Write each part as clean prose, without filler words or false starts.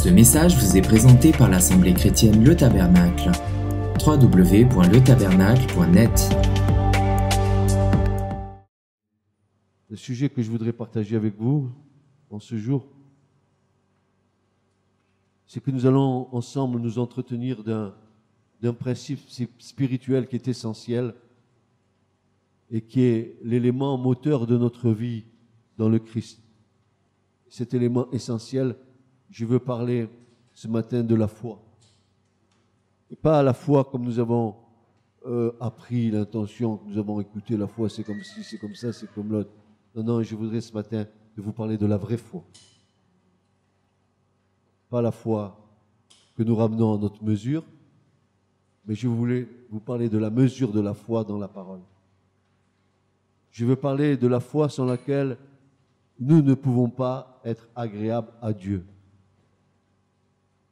Ce message vous est présenté par l'Assemblée chrétienne Le Tabernacle. www.letabernacle.net. Le sujet que je voudrais partager avec vous en ce jour, c'est que nous allons ensemble nous entretenir d'un principe spirituel qui est essentiel et qui est l'élément moteur de notre vie dans le Christ. Cet élément essentiel, je veux parler ce matin de la foi. Et pas à la foi comme nous avons appris l'intention, nous avons écouté la foi, c'est comme ci, c'est comme ça, c'est comme l'autre. Non, je voudrais ce matin de vous parler de la vraie foi. Pas la foi que nous ramenons à notre mesure, mais je voulais vous parler de la mesure de la foi dans la parole. Je veux parler de la foi sans laquelle nous ne pouvons pas être agréables à Dieu.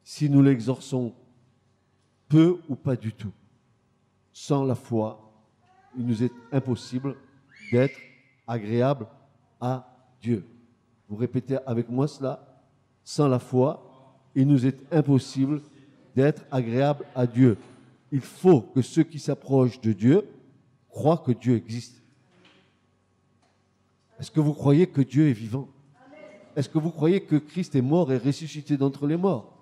Si nous l'exorçons peu ou pas du tout, sans la foi, il nous est impossible d'être agréable à Dieu. Vous répétez avec moi cela. Sans la foi, il nous est impossible d'être agréable à Dieu. Il faut que ceux qui s'approchent de Dieu croient que Dieu existe. Est-ce que vous croyez que Dieu est vivant? Est-ce que vous croyez que Christ est mort et ressuscité d'entre les morts?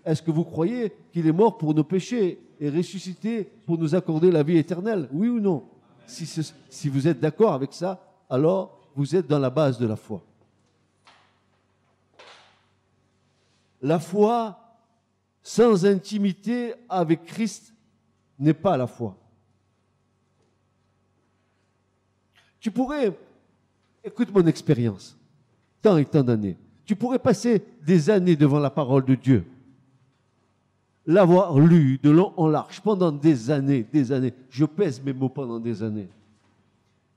Est-ce que vous croyez qu'il est mort pour nos péchés et ressuscité pour nous accorder la vie éternelle? Oui ou non? Si vous êtes d'accord avec ça, alors vous êtes dans la base de la foi. La foi sans intimité avec Christ n'est pas la foi. Tu pourrais, écoute mon expérience, tant et tant d'années, tu pourrais passer des années devant la parole de Dieu, l'avoir lu de long en large pendant des années, je pèse mes mots pendant des années.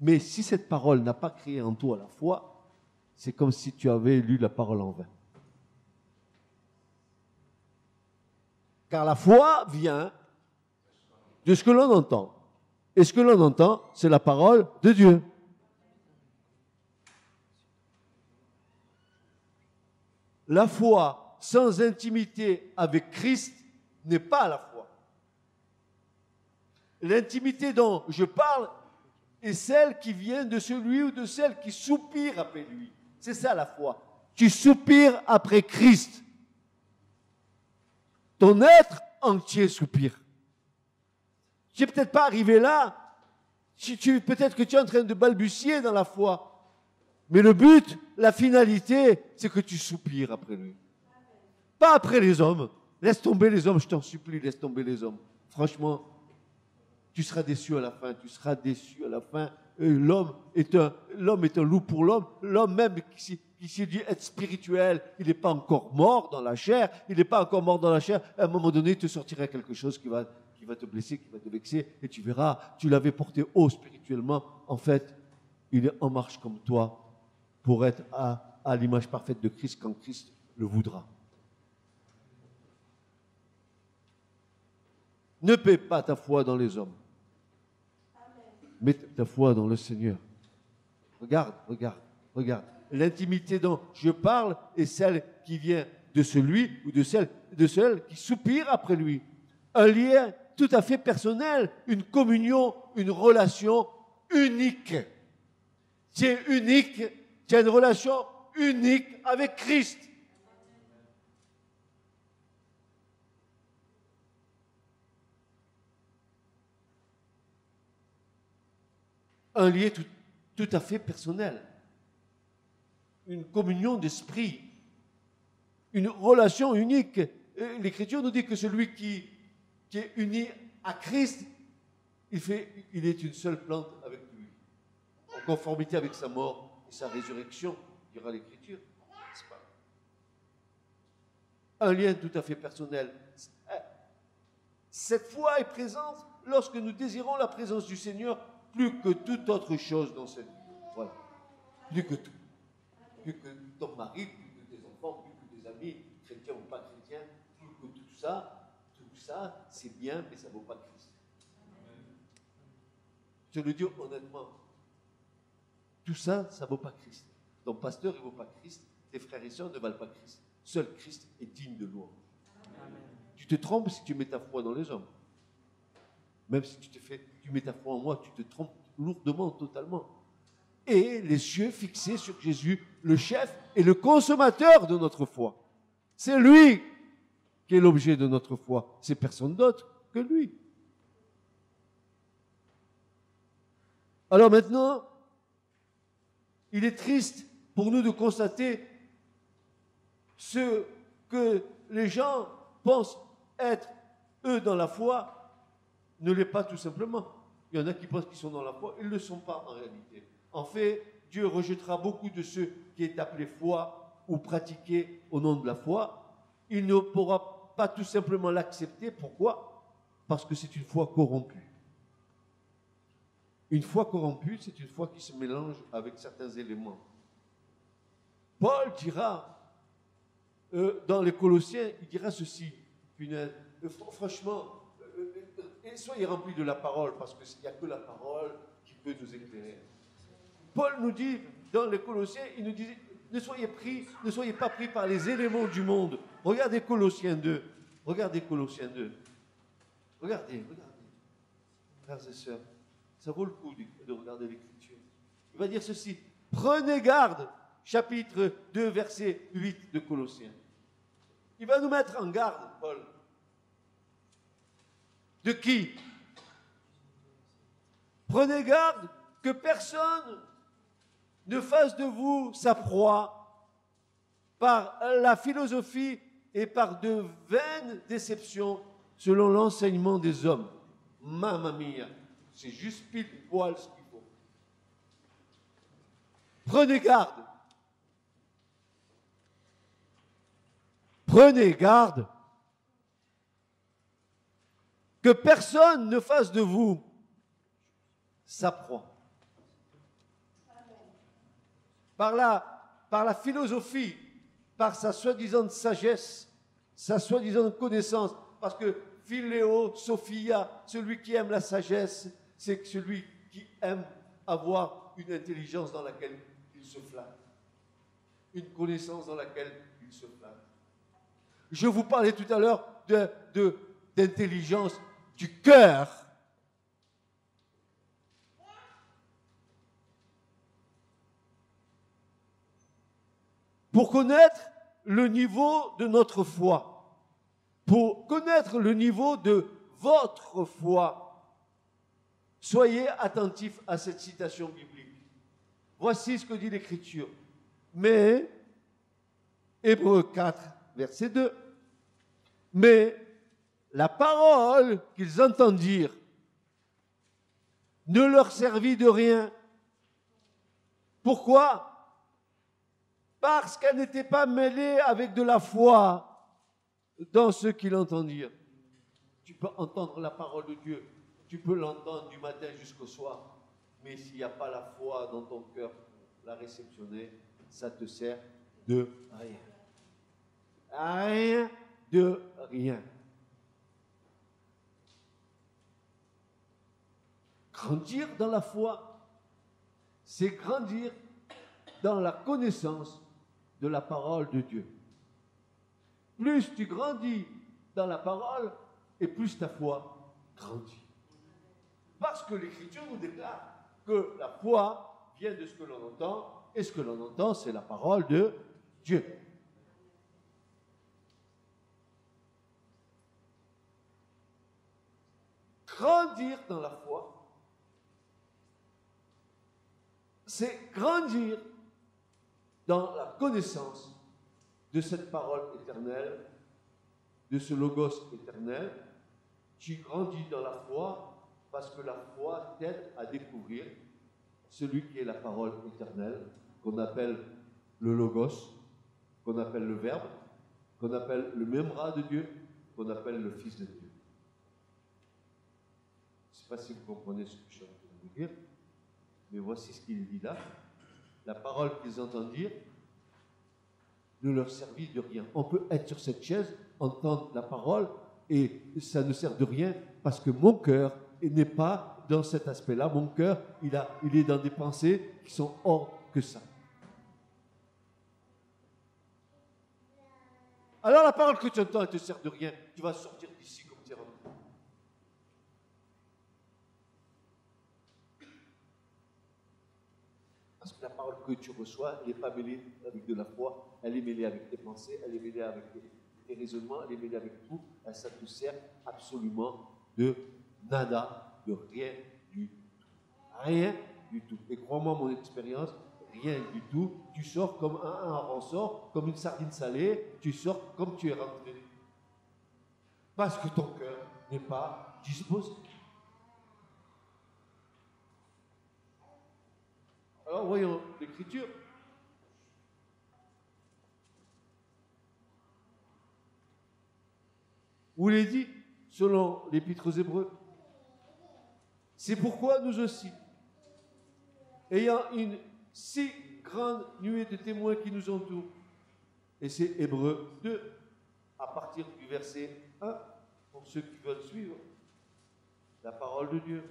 Mais si cette parole n'a pas créé en toi la foi, c'est comme si tu avais lu la parole en vain. Car la foi vient de ce que l'on entend. Et ce que l'on entend, c'est la parole de Dieu. La foi sans intimité avec Christ n'est pas la foi. L'intimité dont je parle est celle qui vient de celui ou de celle qui soupire après lui. C'est ça la foi. Tu soupires après Christ. Ton être entier soupire. Tu n'es peut-être pas arrivé là. Peut-être que tu es en train de balbutier dans la foi. Mais le but, la finalité, c'est que tu soupires après lui. Pas après les hommes. Laisse tomber les hommes, je t'en supplie, laisse tomber les hommes. Franchement, tu seras déçu à la fin. L'homme est un loup pour l'homme. L'homme même qui s'est dit être spirituel, il n'est pas encore mort dans la chair. À un moment donné, il te sortira quelque chose qui va te blesser, qui va te vexer. Et tu verras, tu l'avais porté haut spirituellement. En fait, il est en marche comme toi pour être à l'image parfaite de Christ quand Christ le voudra. Ne paie pas ta foi dans les hommes. Mets ta foi dans le Seigneur. Regarde. L'intimité dont je parle est celle qui vient de celui ou de celle qui soupire après lui. Un lien tout à fait personnel, une communion, une relation unique. Tu es unique, tu as une relation unique avec Christ. Un lien tout à fait personnel. Une communion d'esprit. Une relation unique. L'Écriture nous dit que celui qui est uni à Christ, il est une seule plante avec lui. En conformité avec sa mort et sa résurrection, dira l'Écriture. C'est pas un lien tout à fait personnel. Cette foi est présente lorsque nous désirons la présence du Seigneur plus que toute autre chose dans cette vie. Voilà. Plus que tout. Plus que ton mari, plus que tes enfants, plus que tes amis, chrétiens ou pas chrétiens, plus que tout ça, c'est bien, mais ça ne vaut pas Christ. Je le dis honnêtement. Tout ça, ça ne vaut pas Christ. Ton pasteur, il ne vaut pas Christ. Tes frères et sœurs ne valent pas Christ. Seul Christ est digne de louange. Tu te trompes si tu mets ta foi dans les hommes. Même si tu mets ta foi en moi, tu te trompes lourdement, totalement. Et les yeux fixés sur Jésus, le chef et le consommateur de notre foi. C'est lui qui est l'objet de notre foi. C'est personne d'autre que lui. Alors maintenant, il est triste pour nous de constater ce que les gens pensent être, eux, dans la foi, ne l'est pas tout simplement. Il y en a qui pensent qu'ils sont dans la foi, ils ne le sont pas en réalité. En fait, Dieu rejettera beaucoup de ceux qui est appelé foi ou pratiqué au nom de la foi. Il ne pourra pas tout simplement l'accepter. Pourquoi? Parce que c'est une foi corrompue. Une foi corrompue, c'est une foi qui se mélange avec certains éléments. Paul dira, dans les Colossiens, il dira ceci, franchement, soyez remplis de la parole, parce qu'il n'y a que la parole qui peut nous éclairer. Paul nous dit, dans les Colossiens, il nous dit, ne soyez pas pris par les éléments du monde. Regardez Colossiens 2. Regardez Colossiens 2. Regardez. Frères et sœurs, ça vaut le coup de regarder l'Écriture. Il va dire ceci, prenez garde, chapitre 2, verset 8 de Colossiens. Il va nous mettre en garde, Paul. De qui? Prenez garde que personne ne fasse de vous sa proie par la philosophie et par de vaines déceptions selon l'enseignement des hommes. Mamma mia, c'est juste pile poil ce qu'il faut. Prenez garde. Prenez garde que personne ne fasse de vous sa proie. Par la philosophie, par sa soi-disant sagesse, sa soi-disant connaissance, parce que Philéo, Sophia, celui qui aime la sagesse, c'est celui qui aime avoir une intelligence dans laquelle il se flatte, une connaissance dans laquelle il se flatte. Je vous parlais tout à l'heure d'intelligence du cœur. Pour connaître le niveau de notre foi, pour connaître le niveau de votre foi, soyez attentifs à cette citation biblique. Voici ce que dit l'Écriture. Mais, Hébreux 4, verset 2, mais la parole qu'ils entendirent ne leur servit de rien. Pourquoi? Parce qu'elle n'était pas mêlée avec de la foi dans ce qu'ils entendirent. Tu peux entendre la parole de Dieu, tu peux l'entendre du matin jusqu'au soir, mais s'il n'y a pas la foi dans ton cœur pour la réceptionner, ça te sert de rien. Rien de rien. Grandir dans la foi, c'est grandir dans la connaissance de la parole de Dieu. Plus tu grandis dans la parole, et plus ta foi grandit. Parce que l'Écriture nous déclare que la foi vient de ce que l'on entend, et ce que l'on entend, c'est la parole de Dieu. Grandir dans la foi, c'est grandir dans la connaissance de cette parole éternelle, de ce logos éternel. Tu grandis dans la foi parce que la foi t'aide à découvrir celui qui est la parole éternelle, qu'on appelle le logos, qu'on appelle le verbe, qu'on appelle le memra de Dieu, qu'on appelle le Fils de Dieu. Je ne sais pas si vous comprenez ce que je suis en train de vous dire, mais voici ce qu'il dit là. La parole qu'ils entendirent ne leur servit de rien. On peut être sur cette chaise, entendre la parole, et ça ne sert de rien parce que mon cœur n'est pas dans cet aspect-là. Mon cœur, il est dans des pensées qui sont hors que ça. alors la parole que tu entends, elle ne te sert de rien. Tu vas sortir d'ici comme tu es rentré. Parce que la parole que tu reçois, elle n'est pas mêlée avec de la foi, elle est mêlée avec tes pensées, elle est mêlée avec tes raisonnements, elle est mêlée avec tout. Et ça ne te sert absolument de nada, de rien du tout. Rien du tout. Et crois-moi, mon expérience, rien du tout. Tu sors comme un ressort, comme une sardine salée, tu sors comme tu es rentré. Parce que ton cœur n'est pas disposé. Alors voyons l'Écriture. Où il est dit, selon l'Épître aux Hébreux, c'est pourquoi nous aussi, ayant une si grande nuée de témoins qui nous entourent, et c'est Hébreux 2, à partir du verset 1, pour ceux qui veulent suivre la parole de Dieu.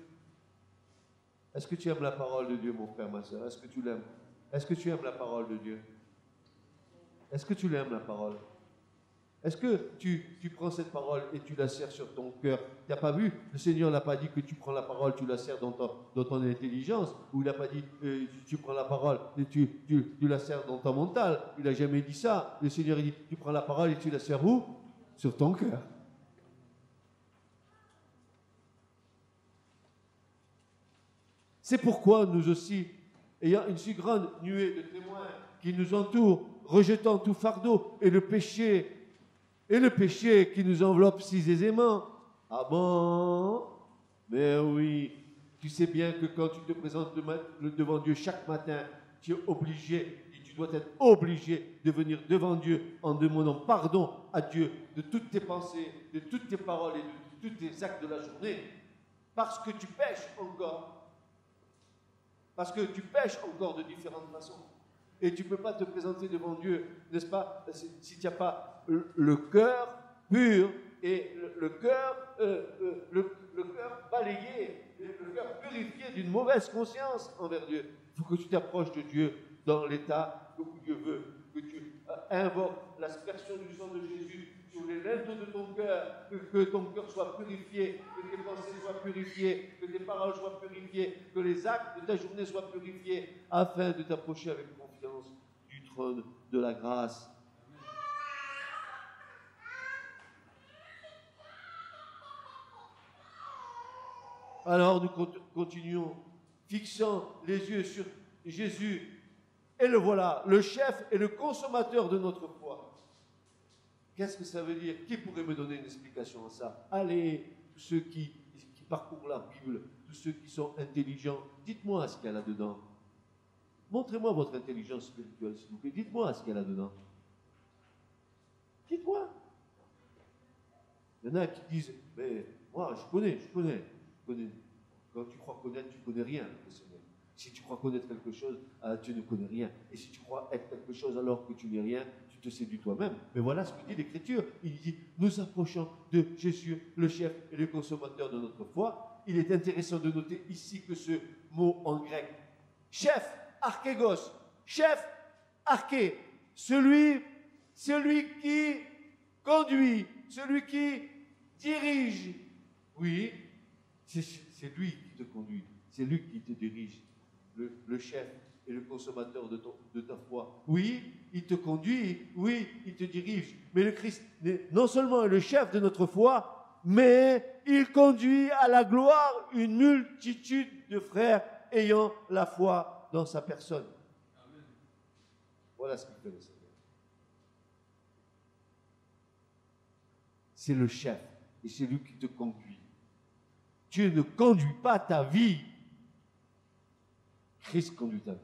Est-ce que tu aimes la parole de Dieu, mon frère, ma soeur? Est-ce que tu l'aimes? Est-ce que tu aimes la parole de Dieu? Est-ce que tu l'aimes, la parole? Est-ce que tu prends cette parole et tu la serres sur ton cœur? Tu n'as pas vu? Le Seigneur n'a pas dit que tu prends la parole, tu la serres dans ton intelligence. Ou il n'a pas dit tu prends la parole et tu la serres dans ton mental. Il n'a jamais dit ça. Le Seigneur il dit tu prends la parole et tu la serres où? Sur ton cœur. C'est pourquoi nous aussi, ayant une si grande nuée de témoins qui nous entourent, rejetant tout fardeau et le péché qui nous enveloppe si aisément. Ah bon? Mais oui, tu sais bien que quand tu te présentes devant Dieu chaque matin, tu es obligé, et tu dois être obligé de venir devant Dieu en demandant pardon à Dieu de toutes tes pensées, de toutes tes paroles et de tous tes actes de la journée, parce que tu pêches encore. Parce que tu pêches encore de différentes façons. Et tu ne peux pas te présenter devant Dieu, n'est-ce pas, si tu n'as pas le cœur pur et le cœur balayé, le cœur purifié d'une mauvaise conscience envers Dieu. Il faut que tu t'approches de Dieu dans l'état où Dieu veut, que tu invoques l'aspersion du sang de Jésus sur les lèvres de ton cœur, que ton cœur soit purifié, que tes pensées soient purifiées, que tes paroles soient purifiées, que les actes de ta journée soient purifiés, afin de t'approcher avec confiance du trône de la grâce. Alors nous continuons, fixant les yeux sur Jésus, et le voilà, le chef et le consommateur de notre foi. Qu'est-ce que ça veut dire? Qui pourrait me donner une explication à ça? Allez, tous ceux qui parcourent la Bible, tous ceux qui sont intelligents, dites-moi ce qu'il y a là-dedans. Montrez-moi votre intelligence spirituelle, s'il vous plaît. Dites-moi ce qu'il y a là-dedans. Dites-moi. Il y en a qui disent, mais moi, je connais. Quand tu crois connaître, tu ne connais rien, le Seigneur. Si tu crois connaître quelque chose, tu ne connais rien. Et si tu crois être quelque chose alors que tu n'es rien, tu te séduis toi-même. Mais voilà ce que dit l'Écriture. Il dit, nous approchons de Jésus, le chef et le consommateur de notre foi. Il est intéressant de noter ici que ce mot en grec, chef, archégos, chef, arché, celui qui conduit, celui qui dirige. Oui, c'est lui qui te conduit, c'est lui qui te dirige. Le chef et le consommateur de ta foi. Oui, il te conduit, oui, il te dirige. Mais le Christ, non seulement est le chef de notre foi, mais il conduit à la gloire une multitude de frères ayant la foi dans sa personne. Amen. Voilà ce qu'il fait le Seigneur. C'est le chef et c'est lui qui te conduit. Dieu ne conduit pas ta vie. Christ conduit ta vie.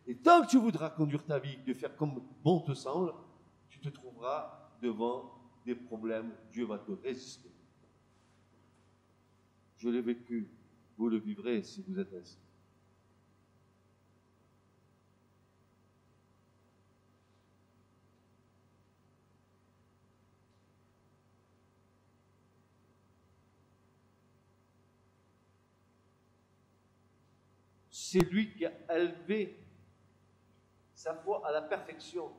Et tant que tu voudras conduire ta vie, de faire comme bon te semble, tu te trouveras devant des problèmes. Dieu va te résister. Je l'ai vécu. Vous le vivrez si vous êtes ainsi. C'est lui qui a élevé sa foi à la perfection.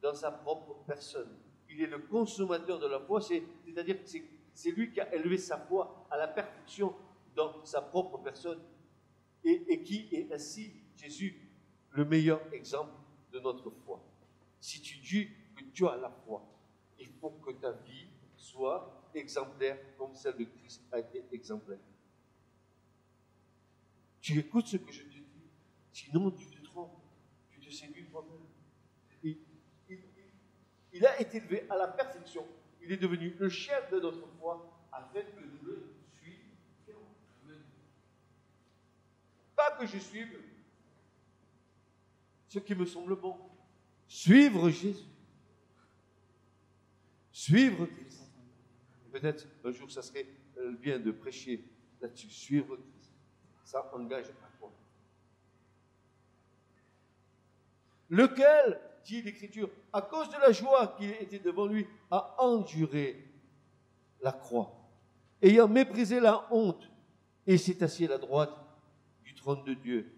dans sa propre personne. Il est le consommateur de la foi, c'est-à-dire que c'est lui qui a élevé sa foi à la perfection dans sa propre personne et qui est ainsi, Jésus, le meilleur exemple de notre foi. Si tu dis que tu as la foi, il faut que ta vie soit exemplaire comme celle de Christ a été exemplaire. Tu écoutes ce que je te dis, sinon tu te trompes, tu te séduis toi-même. Il a été élevé à la perfection. Il est devenu le chef de notre foi afin que nous le suivions. Pas que je suive ce qui me semble bon. Suivre Jésus. Suivre Christ. Peut-être un jour, ça serait bien de prêcher là-dessus. Suivre Christ. Ça engage à quoi? Lequel, dit l'Écriture, à cause de la joie qui était devant lui, a enduré la croix, ayant méprisé la honte, et s'est assis à la droite du trône de Dieu.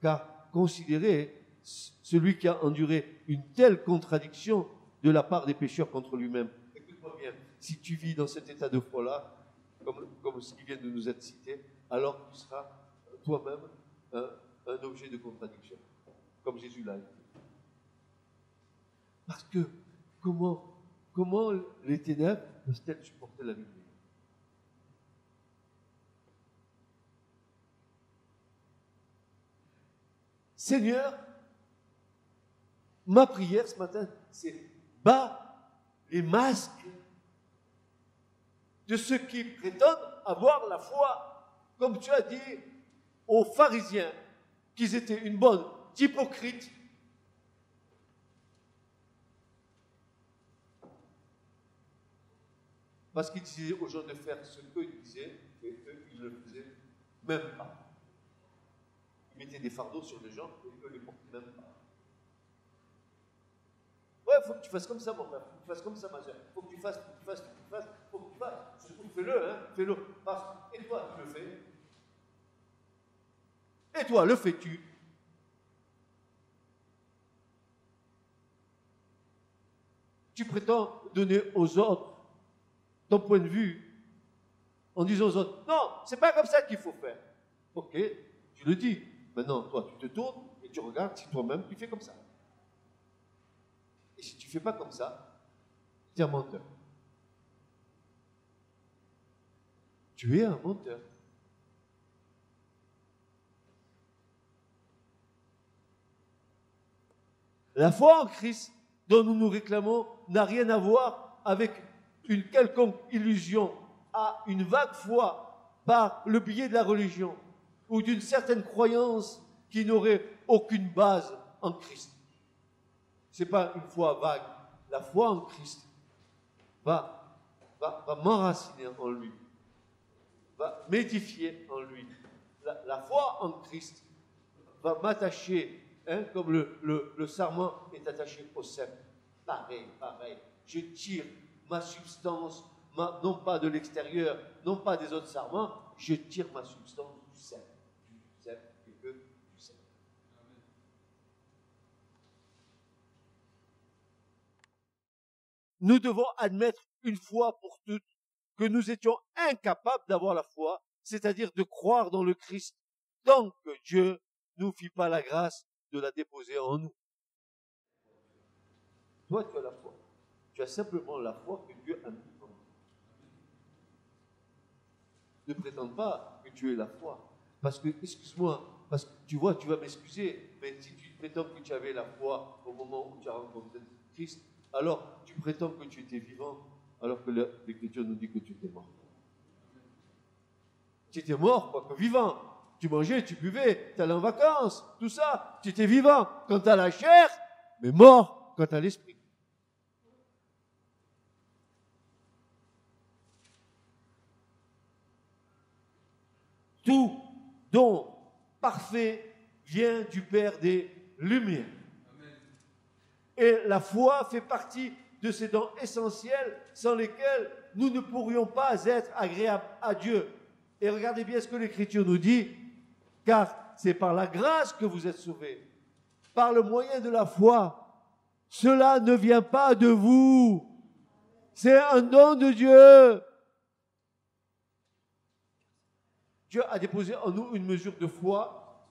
Car considérez celui qui a enduré une telle contradiction de la part des pécheurs contre lui-même. Écoute-moi bien, si tu vis dans cet état de foi-là, comme ce qui vient de nous être cité, alors tu seras toi-même un objet de contradiction, comme Jésus l'a été. Parce que comment les ténèbres peuvent-elles supporter la lumière? Seigneur, ma prière ce matin, c'est bas les masques de ceux qui prétendent avoir la foi, comme tu as dit aux pharisiens, qu'ils étaient une bande d'hypocrites. Parce qu'ils disaient aux gens de faire ce qu'eux disaient, et eux, ils ne le faisaient même pas. Ils mettaient des fardeaux sur les gens, et eux ne les portaient même pas. Ouais, il faut que tu fasses comme ça, mon frère, il faut que tu fasses comme ça, ma soeur, il faut que tu fasses, il faut que tu fasses, il faut que tu fasses, il faut que tu fasses. Surtout, fais-le, fais-le. Et toi, tu le fais. Et toi, le fais-tu? Tu prétends donner aux autres ton point de vue, en disant aux autres, non, c'est pas comme ça qu'il faut faire. Ok, tu le dis. Maintenant, toi, tu te tournes et tu regardes si toi-même tu fais comme ça. Et si tu ne fais pas comme ça, tu es un menteur. Tu es un menteur. La foi en Christ dont nous nous réclamons n'a rien à voir avec une quelconque illusion à une vague foi par le biais de la religion ou d'une certaine croyance qui n'aurait aucune base en Christ. Ce n'est pas une foi vague. La foi en Christ va m'enraciner en lui, va m'édifier en lui. La foi en Christ va m'attacher, comme le sarment est attaché au cep. Pareil. Je tire ma substance, non pas de l'extérieur, non pas des autres sarments, je tire ma substance du cep. Du cep et que du cep. Nous devons admettre une fois pour toutes que nous étions incapables d'avoir la foi, c'est-à-dire de croire dans le Christ, tant que Dieu ne nous fit pas la grâce de la déposer en nous. Toi, tu as la foi. Tu as simplement la foi que Dieu a mis en nous. Ne prétends pas que tu aies la foi. Parce que, excuse-moi, parce que tu vois, tu vas m'excuser, mais si tu prétends que tu avais la foi au moment où tu as rencontré Christ, alors tu prétends que tu étais vivant, alors que l'Écriture nous dit que tu étais mort. Tu étais mort, quoique vivant. Tu mangeais, tu buvais, tu allais en vacances, tout ça. Tu étais vivant quant à la chair, mais mort quant à l'esprit. Tout don parfait vient du Père des Lumières. Et la foi fait partie de ces dons essentiels sans lesquels nous ne pourrions pas être agréables à Dieu. Et regardez bien ce que l'Écriture nous dit, car c'est par la grâce que vous êtes sauvés, par le moyen de la foi. Cela ne vient pas de vous. C'est un don de Dieu. Dieu a déposé en nous une mesure de foi.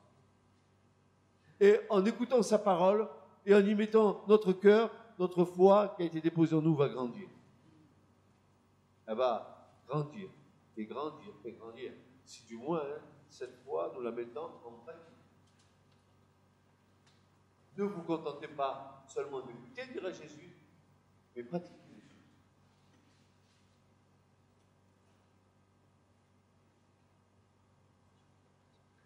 Et en écoutant sa parole et en y mettant notre cœur, notre foi qui a été déposée en nous va grandir. Elle va grandir et grandir et grandir. Si du moins, cette foi, nous la mettons en pratique. Ne vous contentez pas seulement d'écouter dire à Jésus, mais pratiquez les choses.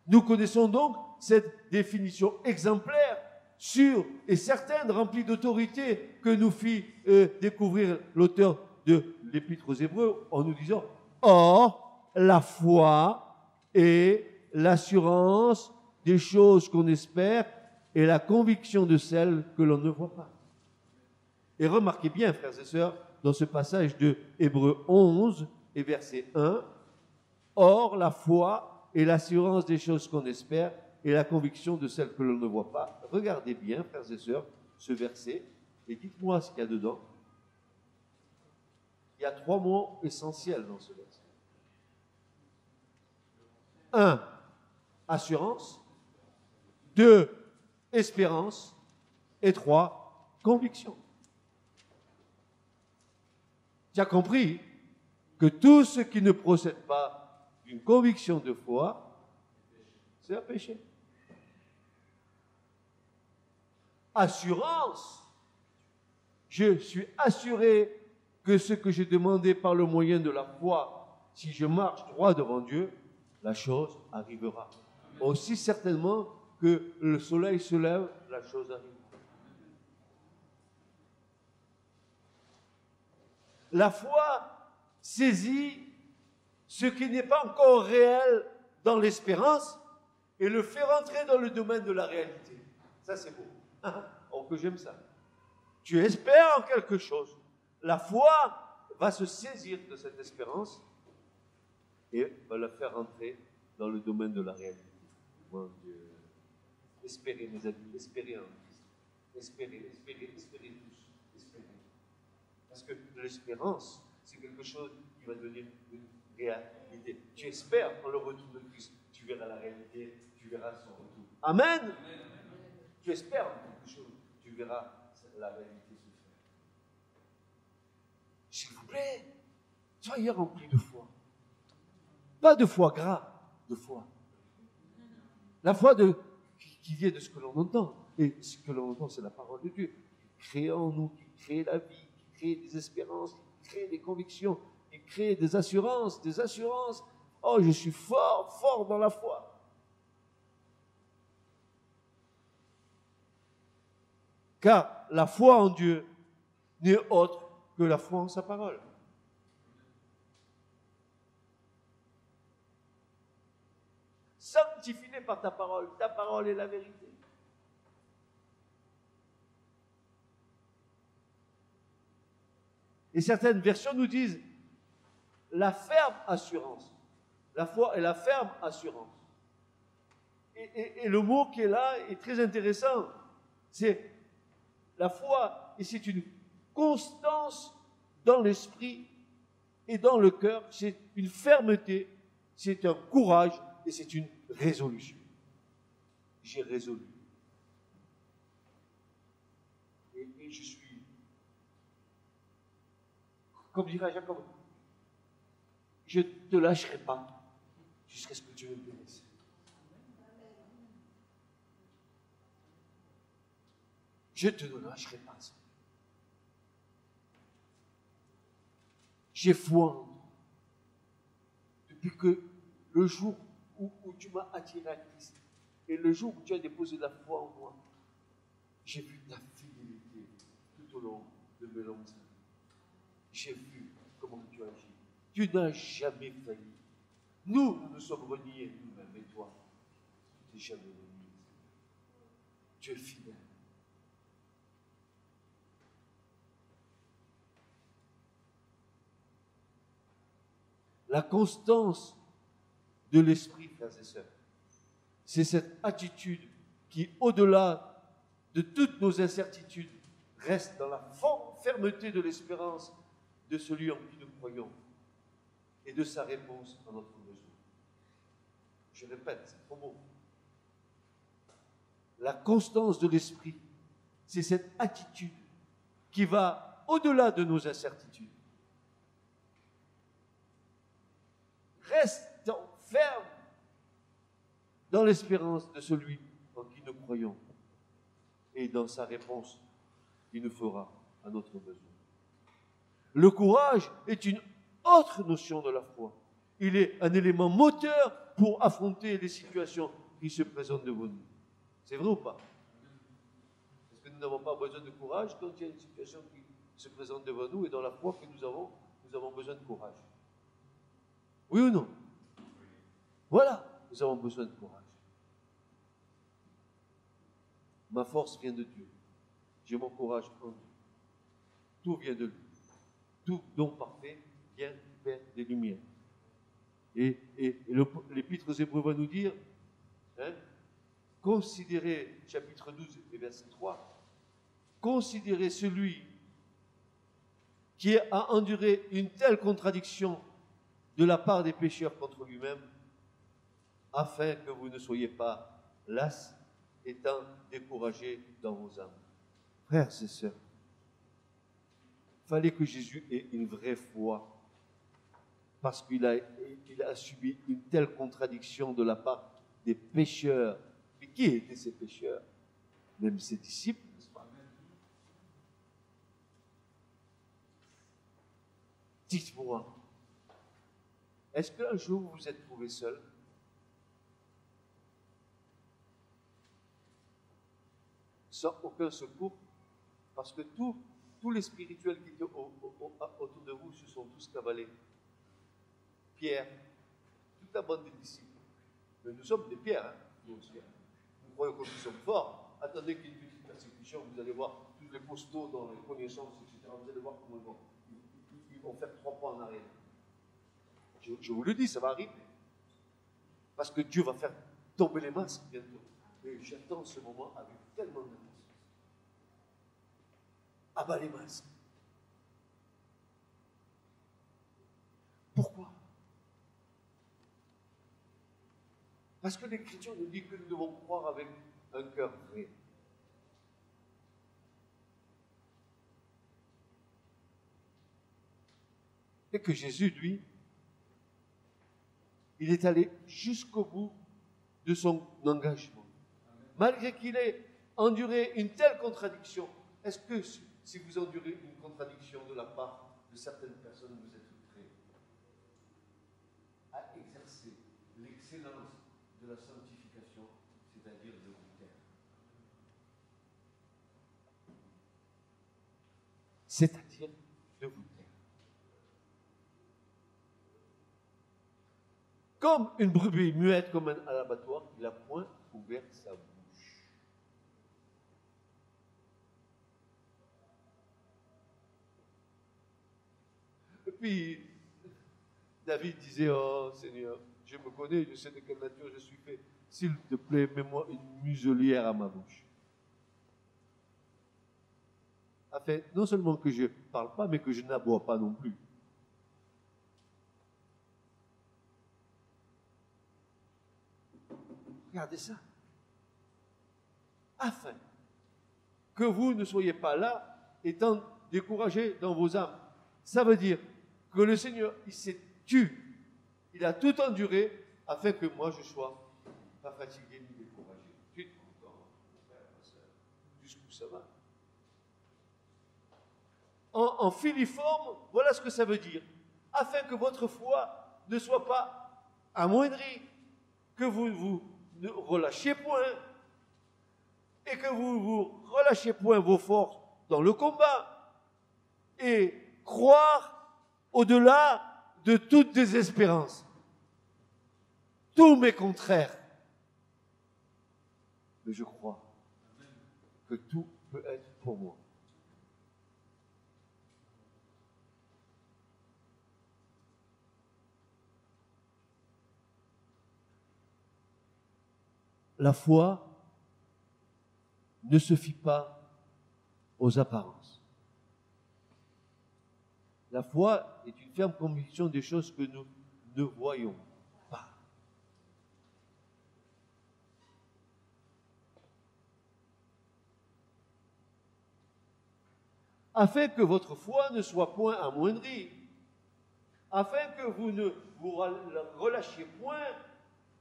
Nous connaissons donc cette définition exemplaire, sûre et certaine, remplie d'autorité, que nous fit découvrir l'auteur de l'Épître aux Hébreux en nous disant « Or, la foi est l'assurance des choses qu'on espère et la conviction de celles que l'on ne voit pas. » Et remarquez bien, frères et sœurs, dans ce passage de Hébreux 11 et verset 1, « Or, la foi est l'assurance des choses qu'on espère et la conviction de celles que l'on ne voit pas. » Regardez bien, frères et sœurs, ce verset et dites-moi ce qu'il y a dedans. Il y a 3 mots essentiels dans ce verset. 1, assurance. 2, espérance. Et 3, conviction. Tu as compris que tout ce qui ne procède pas d'une conviction de foi, c'est un péché. Assurance. Je suis assuré que ce que j'ai demandé par le moyen de la foi, si je marche droit devant Dieu, la chose arrivera. Aussi certainement que le soleil se lève, la chose arrive. La foi saisit ce qui n'est pas encore réel dans l'espérance et le fait rentrer dans le domaine de la réalité. Ça, c'est beau. Oh, que j'aime ça. Tu espères en quelque chose. La foi va se saisir de cette espérance et va la faire rentrer dans le domaine de la réalité. Mon Dieu. Espérez, mes amis, espérez en Christ. Espérez, espérez, espérez tous. Espérez. Parce que l'espérance, c'est quelque chose qui va devenir une réalité. Tu espères en le retour de Christ, tu verras la réalité, tu verras son retour. Amen. Amen. Tu espères en quelque chose, tu verras la réalité se faire. S'il vous plaît, soyez remplis de foi. Pas de foie gras, de foi. La foi qui vient de ce que l'on entend. Et ce que l'on entend, c'est la parole de Dieu. Qui crée en nous, qui crée la vie, qui crée des espérances, qui crée des convictions, qui crée des assurances, des assurances. Oh, je suis fort, fort dans la foi. Car la foi en Dieu n'est autre que la foi en sa parole. Sanctifie-les par ta parole est la vérité. Et certaines versions nous disent la ferme assurance. La foi est la ferme assurance. Et le mot qui est là est très intéressant. C'est la foi, et c'est une constance dans l'esprit et dans le cœur. C'est une fermeté, c'est un courage et c'est une résolution. J'ai résolu. Et je suis, comme dirait Jacob, je ne te lâcherai pas jusqu'à ce que tu me bénisses. Je ne te lâcherai pas. J'ai foi en toi. Depuis que le jour où tu m'as attiré à Christ et le jour où tu as déposé la foi en moi, j'ai vu ta fidélité tout au long de mes longues années. J'ai vu comment tu agis. Tu n'as jamais failli. Nous nous sommes reniés nous-mêmes, et toi, tu n'es jamais renié. Tu es fidèle. La constance de l'esprit, frères et sœurs, c'est cette attitude qui, au-delà de toutes nos incertitudes, reste dans la fermeté de l'espérance de celui en qui nous croyons et de sa réponse à notre besoin. Je répète, c'est trop beau. La constance de l'esprit, c'est cette attitude qui va au-delà de nos incertitudes. Restons fermes dans l'espérance de celui en qui nous croyons et dans sa réponse qu'il nous fera à notre besoin. Le courage est une autre notion de la foi. Il est un élément moteur pour affronter les situations qui se présentent devant nous. C'est vrai ou pas? Est-ce que nous n'avons pas besoin de courage quand il y a une situation qui se présente devant nous et dans la foi que nous avons besoin de courage? Oui ou non? Voilà, nous avons besoin de courage. Ma force vient de Dieu. J'ai mon courage en Dieu. Tout vient de lui. Tout don parfait vient du Père des Lumières. Et l'Épître aux Hébreux va nous dire, considérez, chapitre 12 et verset 3, considérez celui qui a enduré une telle contradiction de la part des pécheurs contre lui-même, afin que vous ne soyez pas las, étant découragés dans vos âmes. Frères et sœurs, il fallait que Jésus ait une vraie foi, parce qu'il a subi une telle contradiction de la part des pécheurs. Mais qui étaient ces pécheurs? Même ses disciples, n'est-ce pas? Dites-moi, est-ce qu'un jour vous vous êtes trouvé seul? Sans aucun secours? Parce que tous les spirituels qui étaient autour de vous se sont tous cavalés. Pierre, toute la bande des disciples. Mais nous sommes des pierres, hein, nous aussi. Nous croyons que nous sommes forts. Attendez qu'il y ait une petite persécution, vous allez voir tous les postaux dans les connaissances, etc. Vous allez voir comment ils vont faire 3 pas en arrière. Je vous le dis, ça va arriver. Parce que Dieu va faire tomber les masques bientôt. Et j'attends ce moment avec tellement d'impatience. Abat les masques. Pourquoi? Parce que l'Écriture nous dit que nous devons croire avec un cœur vrai. Et que Jésus, lui, il est allé jusqu'au bout de son engagement. Malgré qu'il ait enduré une telle contradiction, est-ce que si vous endurez une contradiction de la part de certaines personnes, vous êtes prêts à exercer l'excellence de la sanctification, c'est-à-dire de vous taire? C'est-à-dire de vous taire. Comme une brebis muette comme à l'abattoir, il n'a point ouvert sa bouche. Et puis, David disait, oh Seigneur, je me connais, je sais de quelle nature je suis fait. S'il te plaît, mets-moi une muselière à ma bouche. Afin, non seulement que je ne parle pas, mais que je n'aboie pas non plus. Regardez ça. Afin que vous ne soyez pas là, étant découragés dans vos âmes. Ça veut dire que le Seigneur, il s'est tu. Il a tout enduré afin que moi je sois pas fatigué ni découragé. Tu te comprends, mon frère, ma soeur, jusqu'où ça va? En filiforme, voilà ce que ça veut dire. Afin que votre foi ne soit pas amoindrie, que vous ne relâchiez point, et que vous relâchiez point vos forces dans le combat, et croire au-delà de toute désespérance. Tout m'est contraire. Mais je crois que tout peut être pour moi. La foi ne se fie pas aux apparences. La foi est une ferme conviction des choses que nous ne voyons pas. Afin que votre foi ne soit point amoindrie, afin que vous ne vous relâchiez point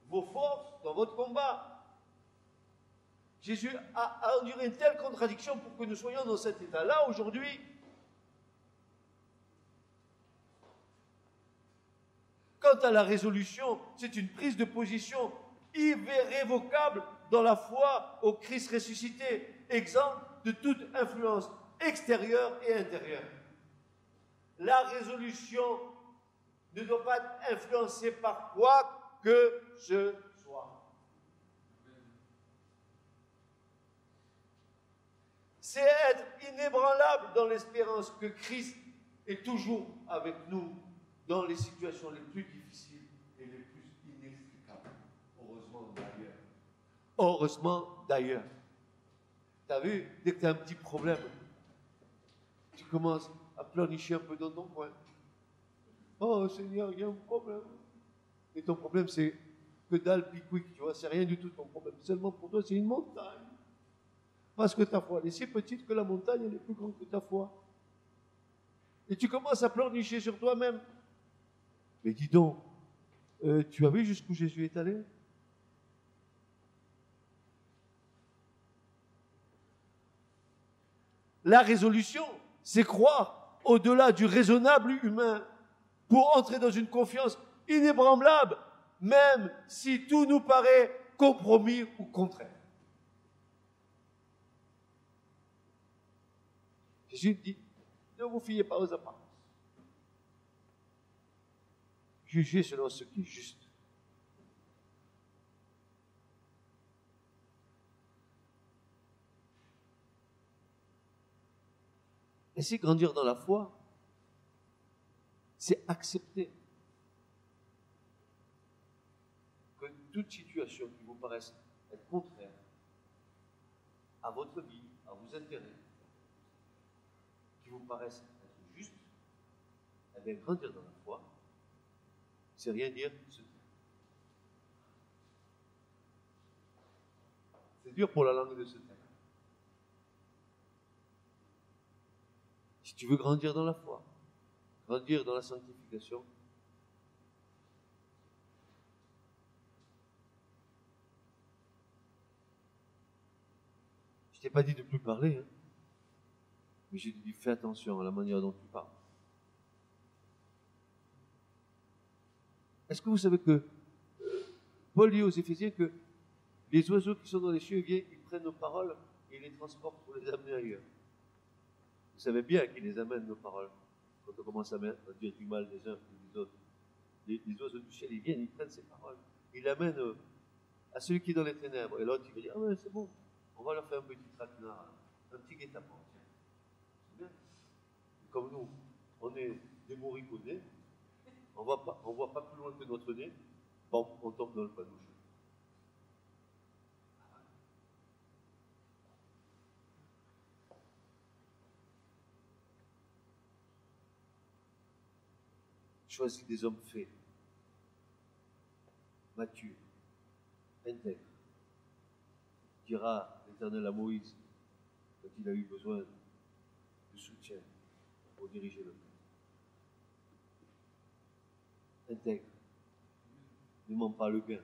vos forces dans votre combat. Jésus a enduré une telle contradiction pour que nous soyons dans cet état-là aujourd'hui. Quant à la résolution, c'est une prise de position irrévocable dans la foi au Christ ressuscité, exempt de toute influence extérieure et intérieure. La résolution ne doit pas être influencée par quoi que ce soit. C'est être inébranlable dans l'espérance que Christ est toujours avec nous dans les situations les plus difficiles et les plus inextricables. Heureusement d'ailleurs. Heureusement d'ailleurs. Tu as vu, dès que tu as un petit problème, tu commences à pleurnicher un peu dans ton coin. Oh Seigneur, il y a un problème. Et ton problème, c'est que dalle pique-quick, tu vois, c'est rien du tout ton problème. Seulement pour toi, c'est une montagne. Parce que ta foi, elle est si petite que la montagne, elle est plus grande que ta foi. Et tu commences à pleurnicher sur toi-même. Mais dis donc, tu as vu jusqu'où Jésus est allé? La résolution, c'est croire au-delà du raisonnable humain pour entrer dans une confiance inébranlable, même si tout nous paraît compromis ou contraire. Jésus dit, ne vous fiez pas aux apparences. Jugez selon ce qui est juste. Laissez grandir dans la foi, c'est accepter que toute situation qui vous paraisse être contraire à votre vie, à vos intérêts, qui vous paraissent être justes, eh bien, grandir dans la foi, c'est rien dire se taire. C'est dur pour la langue de se taire. Si tu veux grandir dans la foi, grandir dans la sanctification, je ne t'ai pas dit de plus parler, hein, mais j'ai dit fais attention à la manière dont tu parles. Est-ce que vous savez que Paul dit aux Éphésiens que les oiseaux qui sont dans les cieux viennent, ils prennent nos paroles et ils les transportent pour les amener ailleurs. Vous savez bien qu'ils les amènent nos paroles. Quand on commence à dire du mal des uns et des autres, les oiseaux du ciel, ils viennent, ils prennent ces paroles, ils l'amènent à celui qui est dans les ténèbres. Et l'autre, il va dire, ah ouais, c'est bon, on va leur faire un petit traquenard, un petit guet-apens. C'est bien. Et comme nous, on est des mouriconnés, on ne voit pas plus loin que notre nez, bon, on tombe dans le panouche. Choisis des hommes faits, matures, intègres. Dira l'Éternel à Moïse quand il a eu besoin de soutien pour diriger le peuple. Intègre. Ne mens pas le gain.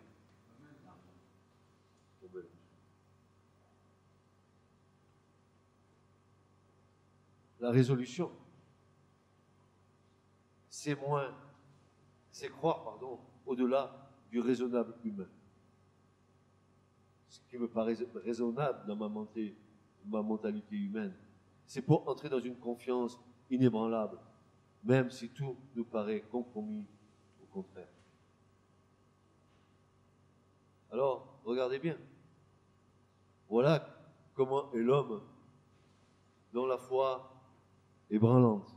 La résolution, c'est croire, au-delà du raisonnable humain. Ce qui me paraît raisonnable dans ma mentalité humaine, c'est pour entrer dans une confiance inébranlable, même si tout nous paraît compromis au contraire. Alors, regardez bien. Voilà comment est l'homme dont la foi est branlante.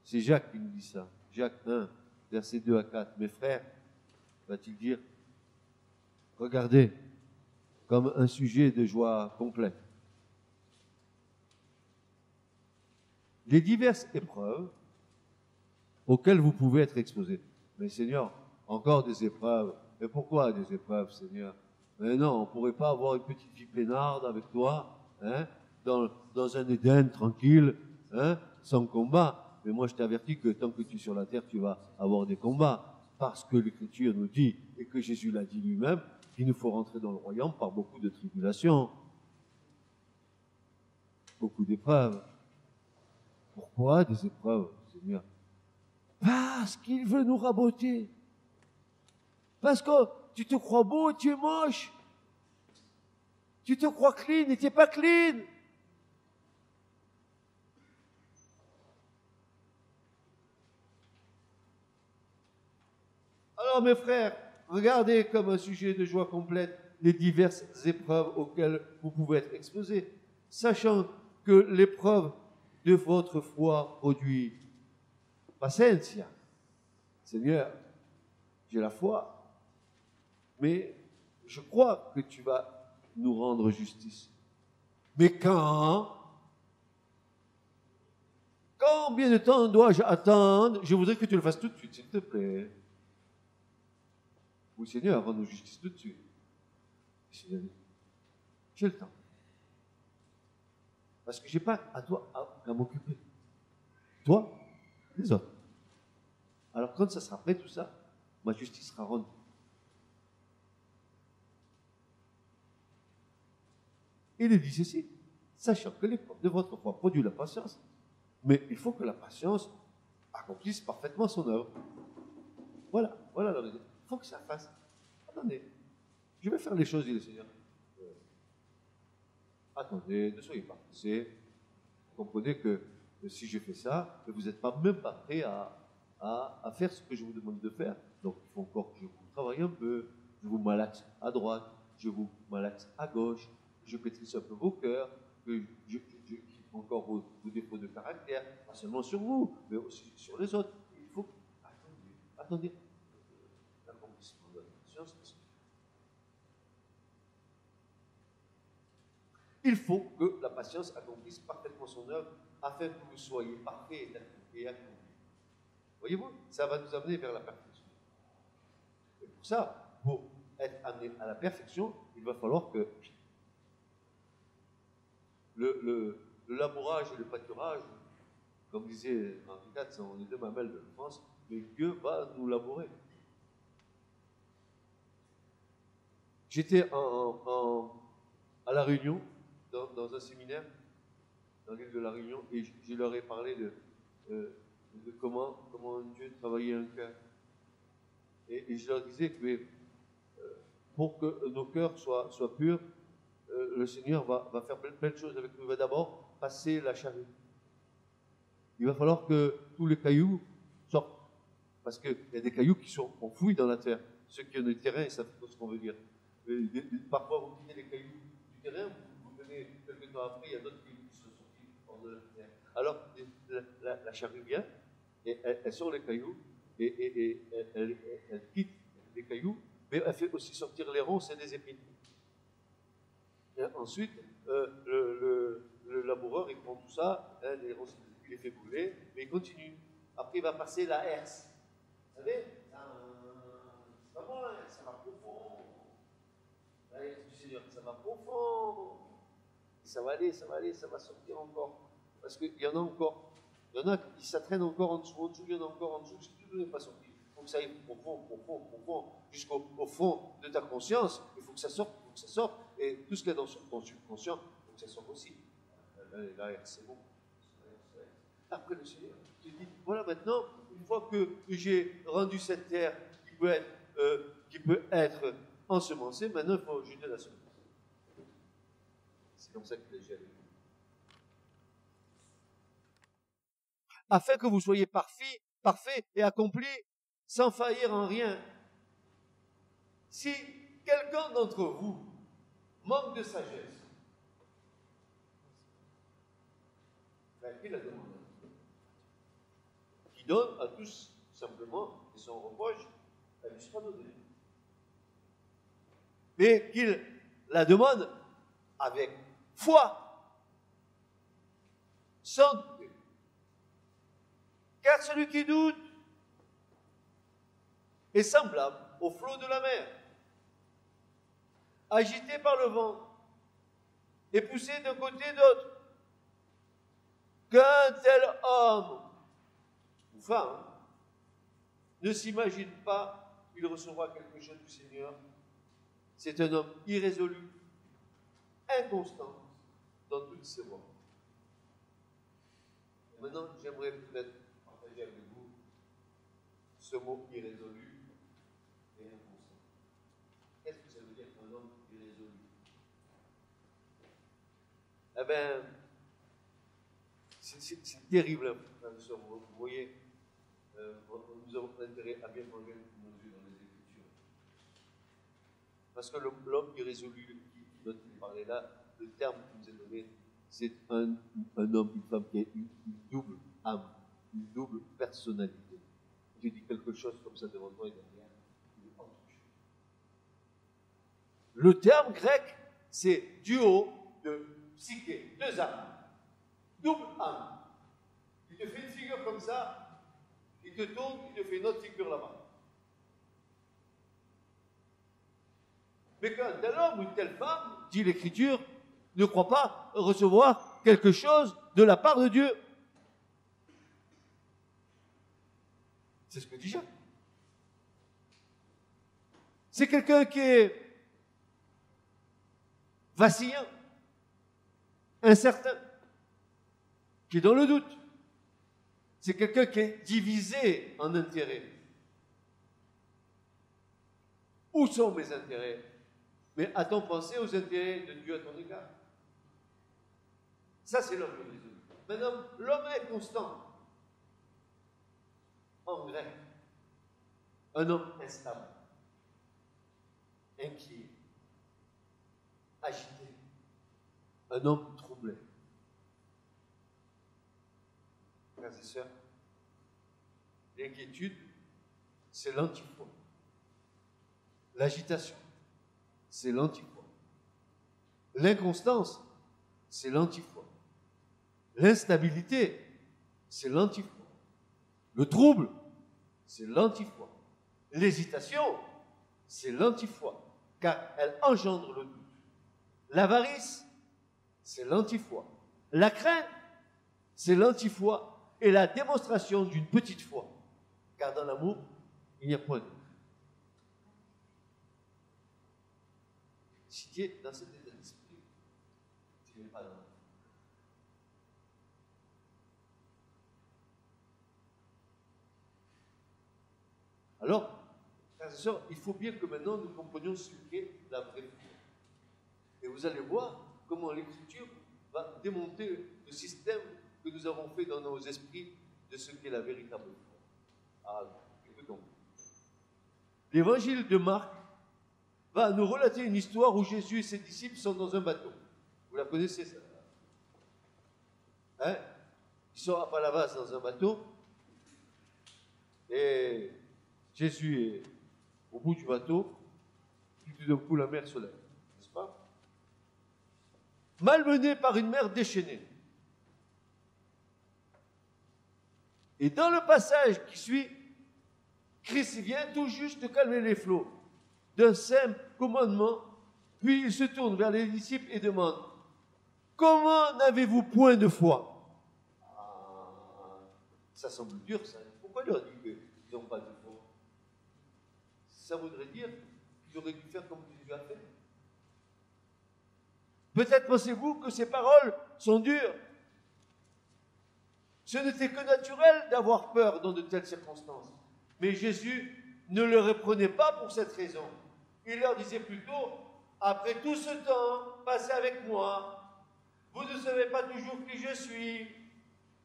C'est Jacques qui nous dit ça. Jacques 1, versets 2 à 4. Mes frères, va-t-il dire, regardez comme un sujet de joie complet les diverses épreuves auxquelles vous pouvez être exposés. Mais Seigneur, encore des épreuves. Mais pourquoi des épreuves, Seigneur? Mais non, on ne pourrait pas avoir une petite vie peinarde avec toi, hein, dans un Éden tranquille, hein, sans combat. Mais moi, je t'avertis que tant que tu es sur la terre, tu vas avoir des combats. Parce que l'Écriture nous dit, et que Jésus l'a dit lui-même, qu'il nous faut rentrer dans le royaume par beaucoup de tribulations, beaucoup d'épreuves. Pourquoi des épreuves, Seigneur? Parce qu'il veut nous raboter. Parce que tu te crois beau et tu es moche. Tu te crois clean et tu n'es pas clean. Alors mes frères, regardez comme un sujet de joie complète les diverses épreuves auxquelles vous pouvez être exposés, sachant que l'épreuve de votre foi produit patience. Seigneur, j'ai la foi, mais je crois que tu vas nous rendre justice. Mais quand? Combien de temps dois-je attendre? Je voudrais que tu le fasses tout de suite, s'il te plaît. Oui, Seigneur, rends-nous justice tout de suite. J'ai le temps. Parce que je n'ai pas à m'occuper. Toi, les autres. Alors quand ça sera prêt, tout ça, ma justice sera rendue. Il dit ceci, sachant que l'épreuve de votre foi produit la patience, mais il faut que la patience accomplisse parfaitement son œuvre. Voilà la raison. Il faut que ça fasse. Attendez, je vais faire les choses, dit le Seigneur. Attendez, ne soyez pas pressés. Comprenez que si je fais ça, vous n'êtes même pas prêt à faire ce que je vous demande de faire. Donc il faut encore que je vous travaille un peu, je vous malaxe à droite, je vous malaxe à gauche, je pétrisse un peu vos cœurs, que je encore vos défauts de caractère, pas seulement sur vous, mais aussi sur les autres. Il faut attendez, l'accomplissement de la conscience. Il faut que la patience accomplisse parfaitement son œuvre afin que vous soyez parfaits et accomplis. Voyez-vous, ça va nous amener vers la perfection. Et pour ça, pour être amené à la perfection, il va falloir que le labourage et le pâturage, comme disait Henri IV, sont les deux mamelles de France, mais Dieu va nous labourer. J'étais à La Réunion, dans un séminaire, dans l'île de La Réunion, et je leur ai parlé de comment Dieu travaillait un cœur. Et je leur disais que pour que nos cœurs soient purs, le Seigneur va faire plein de choses avec nous. Il va d'abord passer la charrue. Il va falloir que tous les cailloux sortent. Parce qu'il y a des cailloux qui sont enfouis dans la terre. Ceux qui ont du terrain, ils savent pas ce qu'on veut dire. Parfois, vous quittez les cailloux du terrain, vous venez quelques temps après, il y a d'autres cailloux qui sont sortis hors de la terre. Alors, la charrue vient, et elle sort les cailloux, et elle quitte les cailloux, mais elle fait aussi sortir les ronces et les épines. Et ensuite, le laboureur, il prend tout ça, les ronces, il les fait brûler, mais il continue. Après, il va passer la herse. Vous savez, c'est pas bon, hein, ça va profond. La herse du Seigneur, ça va profond. Et ça va aller, ça va sortir encore. Parce qu'il y en a encore. Il y en a qui ça traîne encore en dessous, il y en a encore en dessous, si tout n'est pas sorti. Il faut que ça aille profond, jusqu'au fond de ta conscience. Il faut que ça sorte, Et tout ce qu'il y a dans ton subconscient, il faut que ça sorte aussi. La herse, c'est bon. Après le Seigneur te dit, voilà maintenant, une fois que j'ai rendu cette terre qui peut être ensemencée, maintenant il faut jeter la semence. C'est comme ça qu'il a géré. Afin que vous soyez parfaits et accomplis, sans faillir en rien. Si quelqu'un d'entre vous manque de sagesse, qui la demande? Qui donne à tous simplement, et son reproche, elle ne sera donnée. Mais qu'il la demande avec foi, sans douter. Car celui qui doute est semblable au flot de la mer, agité par le vent et poussé d'un côté et d'autre. Qu'un tel homme ou femme ne s'imagine pas qu'il recevra quelque chose du Seigneur. C'est un homme irrésolu, inconstant dans toutes ses voies. Et maintenant, j'aimerais peut-être partager avec vous ce mot irrésolu et inconstant. Qu'est-ce que ça veut dire qu'un homme irrésolu? Eh bien, c'est terrible, hein, vous voyez, nous avons intérêt à bien prendre nos yeux dans les Écritures. Parce que l'homme irrésolu dont il parlait là, le terme qui nous est donné, c'est un homme, une femme qui a une double âme, une double personnalité. Je dis quelque chose comme ça devant toi et derrière, il est anti. Le terme grec, c'est duo de psyché, deux âmes, double âme. Il te fait une figure comme ça, il te tourne, il te fait une autre figure là-bas. Mais qu'un tel homme ou une telle femme, dit l'Écriture, ne croit pas recevoir quelque chose de la part de Dieu. C'est ce que dit Jacques. C'est quelqu'un qui est vacillant, incertain, qui est dans le doute. C'est quelqu'un qui est divisé en intérêts. Où sont mes intérêts? Mais a-t-on pensé aux intérêts de Dieu à ton égard? Ça, c'est l'homme irrésolu. Maintenant, l'homme inconstant, en grec, un homme instable, inquiet, agité, un homme troublé. Frères et sœurs, l'inquiétude, c'est l'antiphon. L'agitation, c'est l'antiphon. L'inconstance, c'est l'antiphon. L'instabilité, c'est l'antiphon. Le trouble, c'est l'antiphon. L'hésitation, c'est l'antiphon, car elle engendre le doute. L'avarice, c'est l'antiphon. La crainte, c'est l'antiphon et la démonstration d'une petite foi, car dans l'amour, il n'y a point de doute. Si tu es dans cet état d'esprit, tu n'es pas dans l'amour. Alors, frères et sœurs, il faut bien que maintenant nous comprenions ce qu'est la vraie foi. Et vous allez voir comment l'Écriture va démonter le système que nous avons fait dans nos esprits de ce qu'est la véritable foi. Alors, écoutons. L'évangile de Marc va nous relater une histoire où Jésus et ses disciples sont dans un bateau. Vous la connaissez, ça? Hein? Ils sont à Palavas dans un bateau et Jésus est au bout du bateau, puis tout d'un coup la mer se lève, n'est-ce pas? Malmené par une mer déchaînée. Et dans le passage qui suit, Christ vient tout juste de calmer les flots d'un simple commandement, puis il se tourne vers les disciples et demande: comment n'avez-vous point de foi? Ça semble dur, ça. Pourquoi il leur dit qu'ils n'ont pas de foi? Ça voudrait dire qu'ils auraient dû faire comme Jésus a fait. Peut-être pensez-vous que ces paroles sont dures. Ce n'était que naturel d'avoir peur dans de telles circonstances. Mais Jésus ne le reprenait pas pour cette raison. Il leur disait plutôt: après tout ce temps passé avec moi, vous ne savez pas toujours qui je suis.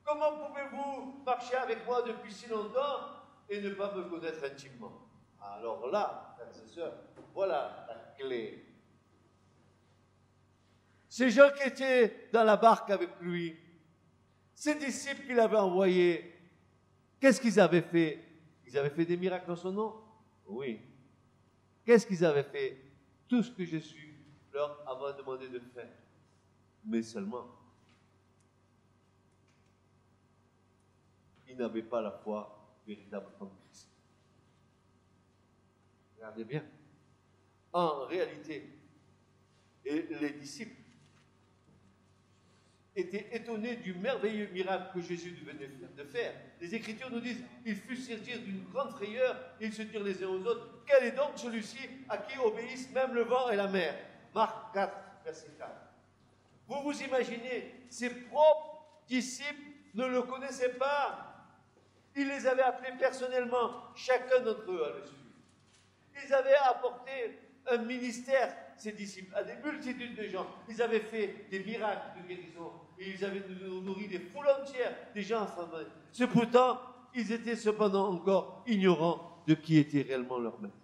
Comment pouvez-vous marcher avec moi depuis si longtemps et ne pas me connaître intimement? Alors là, frères et sœurs, voilà la clé. Ces gens qui étaient dans la barque avec lui, ces disciples qu'il avait envoyés, qu'est-ce qu'ils avaient fait? Ils avaient fait des miracles en son nom? Oui. Qu'est-ce qu'ils avaient fait? Tout ce que Jésus leur avait demandé de faire. Mais seulement, ils n'avaient pas la foi véritable en Christ. Regardez bien. En réalité, et les disciples étaient étonnés du merveilleux miracle que Jésus venait de faire. Les Écritures nous disent, ils furent saisis d'une grande frayeur, et ils se dirent les uns aux autres, quel est donc celui-ci à qui obéissent même le vent et la mer? Marc 4, verset 4. Vous vous imaginez, ses propres disciples ne le connaissaient pas. Il les avait appelés personnellement, chacun d'entre eux à le suivre. Ils avaient apporté un ministère, ces disciples, à des multitudes de gens. Ils avaient fait des miracles de guérison. Et ils avaient nourri des foules entières, des gens affamés. Cependant, ils étaient cependant encore ignorants de qui était réellement leur maître.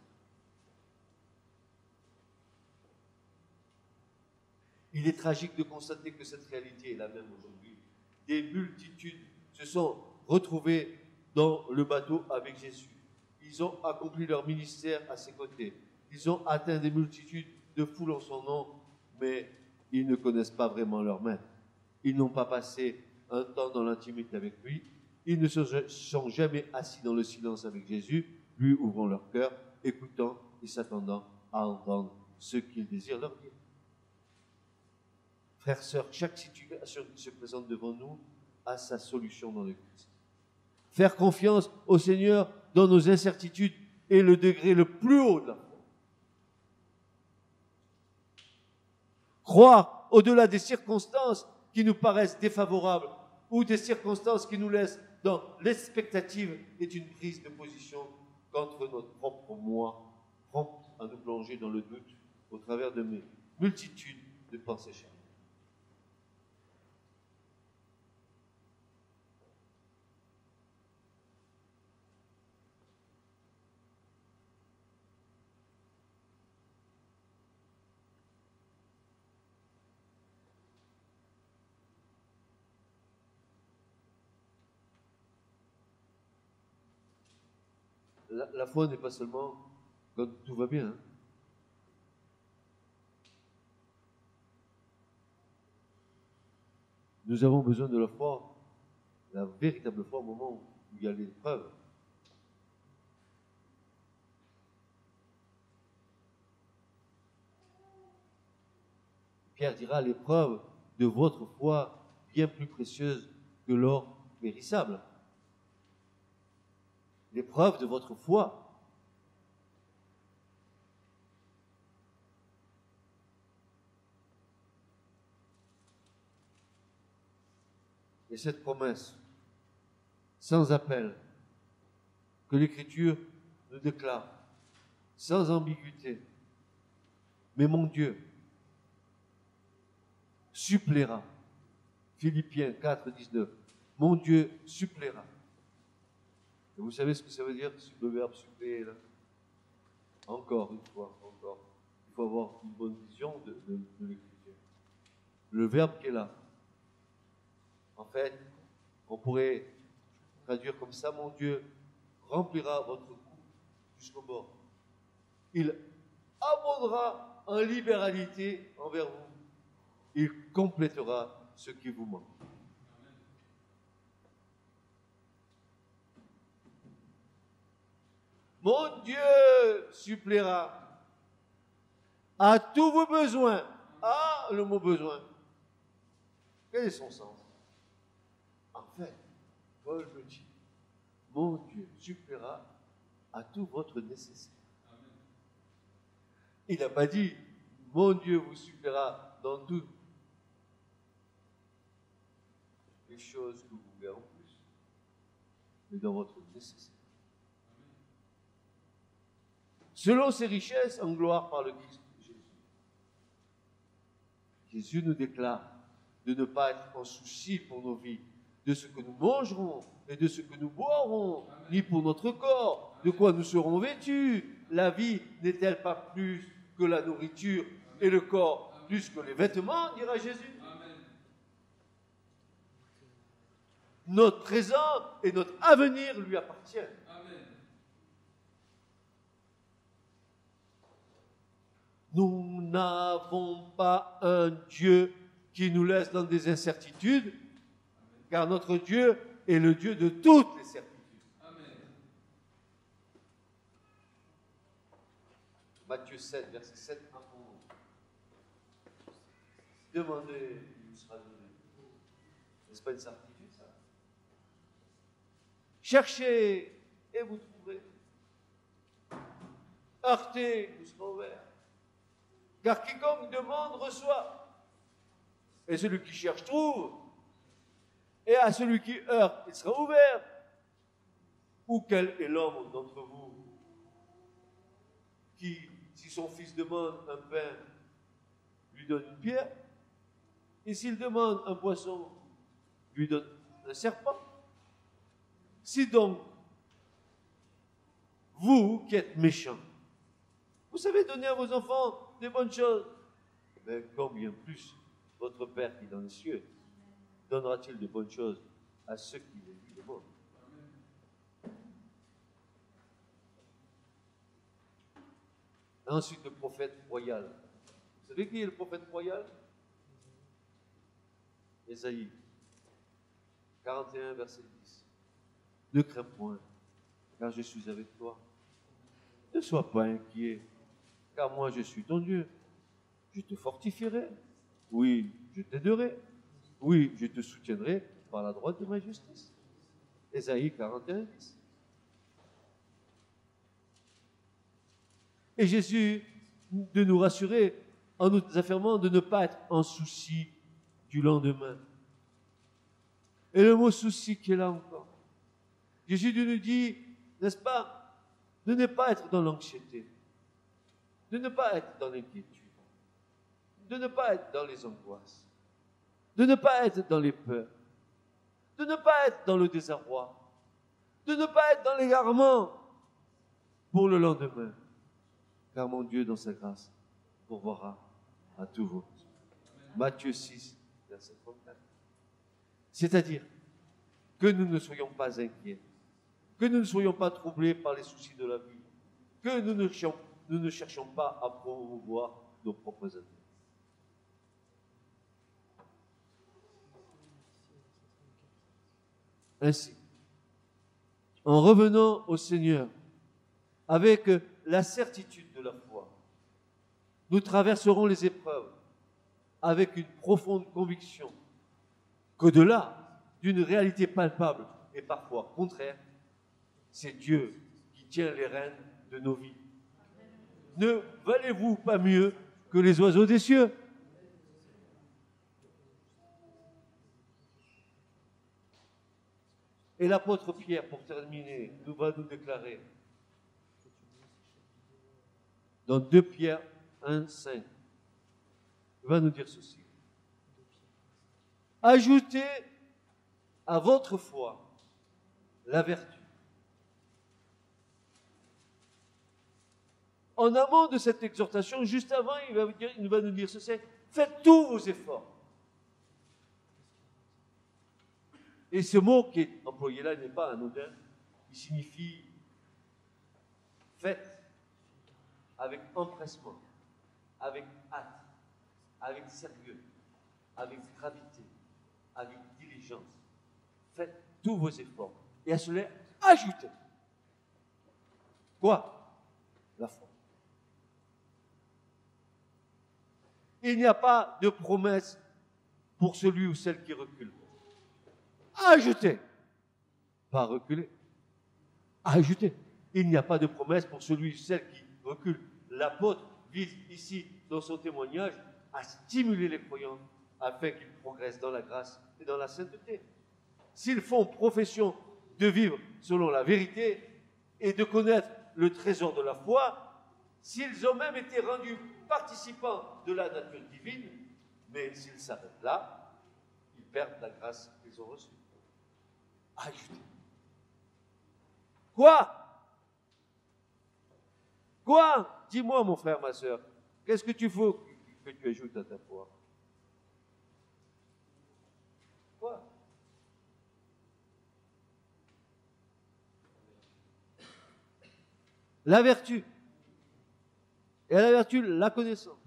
Il est tragique de constater que cette réalité est la même aujourd'hui. Des multitudes se sont retrouvées dans le bateau avec Jésus. Ils ont accompli leur ministère à ses côtés. Ils ont atteint des multitudes de foules en son nom, mais ils ne connaissent pas vraiment leur maître. Ils n'ont pas passé un temps dans l'intimité avec lui. Ils ne se sont jamais assis dans le silence avec Jésus, lui ouvrant leur cœur, écoutant et s'attendant à entendre ce qu'il désire leur dire. Frères, sœurs, chaque situation qui se présente devant nous a sa solution dans le Christ. Faire confiance au Seigneur dans nos incertitudes est le degré le plus haut de la foi. Croire au-delà des circonstances qui nous paraissent défavorables ou des circonstances qui nous laissent dans l'expectative est une prise de position contre notre propre moi, prompte à nous plonger dans le doute au travers de mes multitudes de pensées charnelles. La foi n'est pas seulement quand tout va bien. Nous avons besoin de la foi, la véritable foi au moment où il y a l'épreuve. Pierre dira, l'épreuve de votre foi bien plus précieuse que l'or périssable. L'épreuve de votre foi. Et cette promesse, sans appel, que l'Écriture nous déclare, sans ambiguïté, mais mon Dieu suppléera. Philippiens 4, 19. Mon Dieu suppléera. Et vous savez ce que ça veut dire, le verbe suppléer là? Encore une fois, encore. Il faut avoir une bonne vision de l'Écriture. Le verbe qui est là. En fait, on pourrait traduire comme ça, mon Dieu remplira votre coupe jusqu'au bord. Il abondera en libéralité envers vous. Il complétera ce qui vous manque. Mon Dieu suppléera à tous vos besoins. Ah, le mot besoin. Quel est son sens? En fait, Paul me dit, mon Dieu suppléera à tout votre nécessaire. Il n'a pas dit, mon Dieu vous suppléera dans toutes les choses que vous voulez en plus, mais dans votre nécessaire. Selon ses richesses en gloire par le Christ Jésus. Jésus nous déclare de ne pas être en souci pour nos vies, de ce que nous mangerons et de ce que nous boirons, ni pour notre corps, de quoi nous serons vêtus. La vie n'est-elle pas plus que la nourriture et le corps plus que les vêtements, dira Jésus. Notre présent et notre avenir lui appartiennent. Nous n'avons pas un Dieu qui nous laisse dans des incertitudes, car notre Dieu est le Dieu de toutes les certitudes. Matthieu 7, verset 7 à 11. Demandez, il vous sera donné. N'est-ce pas une certitude, ça? Cherchez et vous trouverez. Heurtez, vous sera ouvert. Car quiconque demande reçoit. Et celui qui cherche trouve. Et à celui qui heurte, il sera ouvert. Ou quel est l'homme d'entre vous qui, si son fils demande un pain, lui donne une pierre? Et s'il demande un poisson, lui donne un serpent? Si donc, vous qui êtes méchants, vous savez donner à vos enfants des bonnes choses, mais combien plus votre Père qui est dans les cieux donnera-t-il de bonnes choses à ceux qui les lui demandent? Ensuite, le prophète royal. Vous savez qui est le prophète royal? Ésaïe 41, verset 10. Ne crains point, car je suis avec toi. Ne sois pas inquiet, car moi je suis ton Dieu. Je te fortifierai. Oui, je t'aiderai. Oui, je te soutiendrai par la droite de ma justice. Ésaïe 41, 10. Et Jésus de nous rassurer en nous affirmant de ne pas être en souci du lendemain. Et le mot souci qui est là encore. Jésus nous dit, n'est-ce pas, de ne pas être dans l'anxiété, de ne pas être dans l'inquiétude, de ne pas être dans les angoisses, de ne pas être dans les peurs, de ne pas être dans le désarroi, de ne pas être dans l'égarement pour le lendemain. Car mon Dieu, dans sa grâce, pourvoira à tous vos besoins. Matthieu 6, verset 34. C'est-à-dire que nous ne soyons pas inquiets, que nous ne soyons pas troublés par les soucis de la vie, que nous ne cherchions pas à promouvoir nos propres intérêts. Ainsi, en revenant au Seigneur avec la certitude de la foi, nous traverserons les épreuves avec une profonde conviction qu'au-delà d'une réalité palpable et parfois contraire, c'est Dieu qui tient les rênes de nos vies. Ne valez-vous pas mieux que les oiseaux des cieux? Et l'apôtre Pierre, pour terminer, va nous déclarer dans 2 Pierre 1, 5, il va nous dire ceci. Ajoutez à votre foi la vertu. En amont de cette exhortation, juste avant, il va nous dire ceci. Faites tous vos efforts. Et ce mot qui est employé là n'est pas anodin. Il signifie faites avec empressement, avec hâte, avec sérieux, avec gravité, avec diligence. Faites tous vos efforts. Et à cela, ajoutez. Quoi? La foi. Il n'y a pas de promesse pour celui ou celle qui recule. Ajoutez. Pas reculer. Ajoutez. Il n'y a pas de promesse pour celui ou celle qui recule. L'apôtre vise ici, dans son témoignage, à stimuler les croyants afin qu'ils progressent dans la grâce et dans la sainteté. S'ils font profession de vivre selon la vérité et de connaître le trésor de la foi, s'ils ont même été rendus participants de la nature divine, mais s'ils s'arrêtent là, ils perdent la grâce qu'ils ont reçue. Ajoutez. Quoi? Quoi? Dis-moi, mon frère, ma soeur, qu'est-ce que tu faut que tu ajoutes à ta foi? Quoi? La vertu. Et à la vertu, la connaissance.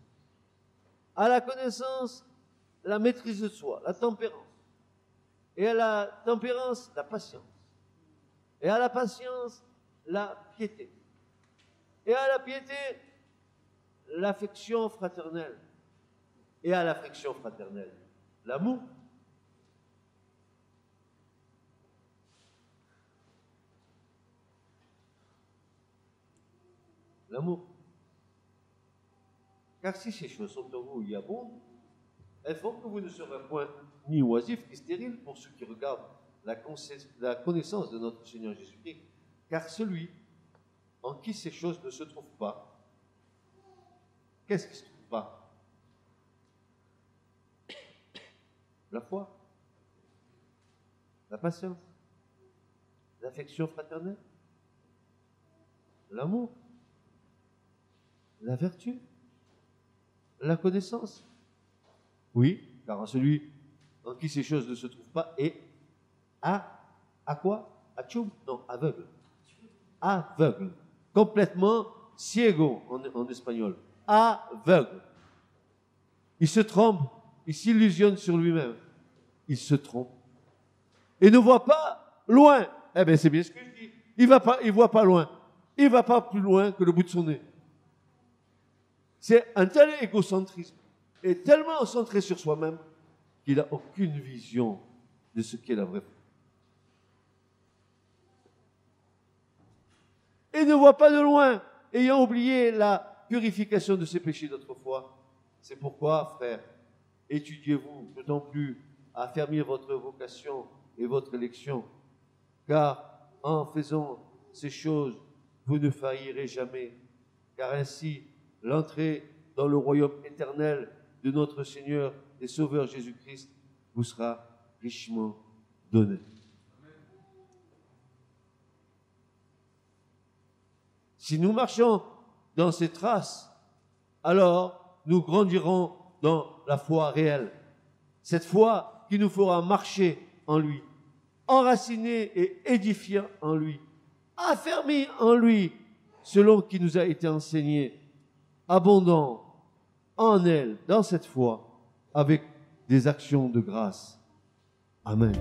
À la connaissance, la maîtrise de soi, la tempérance. Et à la tempérance, la patience. Et à la patience, la piété. Et à la piété, l'affection fraternelle. Et à l'affection fraternelle, l'amour. L'amour. Car si ces choses sont en vous et abondent, elles font que vous ne serez point ni oisifs ni stériles pour ceux qui regardent la connaissance de notre Seigneur Jésus-Christ. Car celui en qui ces choses ne se trouvent pas, qu'est-ce qui ne se trouve pas? La foi, la patience, l'affection fraternelle, l'amour, la vertu, la connaissance. Oui, car à celui en qui ces choses ne se trouvent pas est à quoi? Achum? Non, aveugle. Aveugle. Complètement ciego en espagnol. Aveugle. Il se trompe, il s'illusionne sur lui-même. Il se trompe. Et ne voit pas loin. Eh bien, c'est bien ce que je dis. Il ne voit pas loin. Il ne va pas plus loin que le bout de son nez. C'est un tel égocentrisme et tellement centré sur soi-même qu'il n'a aucune vision de ce qu'est la vraie foi. Et ne voit pas de loin, ayant oublié la purification de ses péchés d'autrefois. C'est pourquoi, frères, étudiez-vous d'autant plus à affermir votre vocation et votre élection, car en faisant ces choses, vous ne faillirez jamais, car ainsi l'entrée dans le royaume éternel de notre Seigneur et Sauveur Jésus-Christ vous sera richement donnée. Si nous marchons dans ses traces, alors nous grandirons dans la foi réelle. Cette foi qui nous fera marcher en lui, enracinés et édifiés en lui, affermis en lui, selon qui nous a été enseigné, abondant en elle, dans cette foi, avec des actions de grâce. Amen.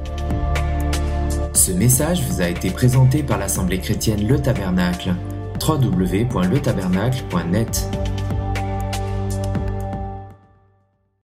Ce message vous a été présenté par l'Assemblée chrétienne Le Tabernacle. www.letabernacle.net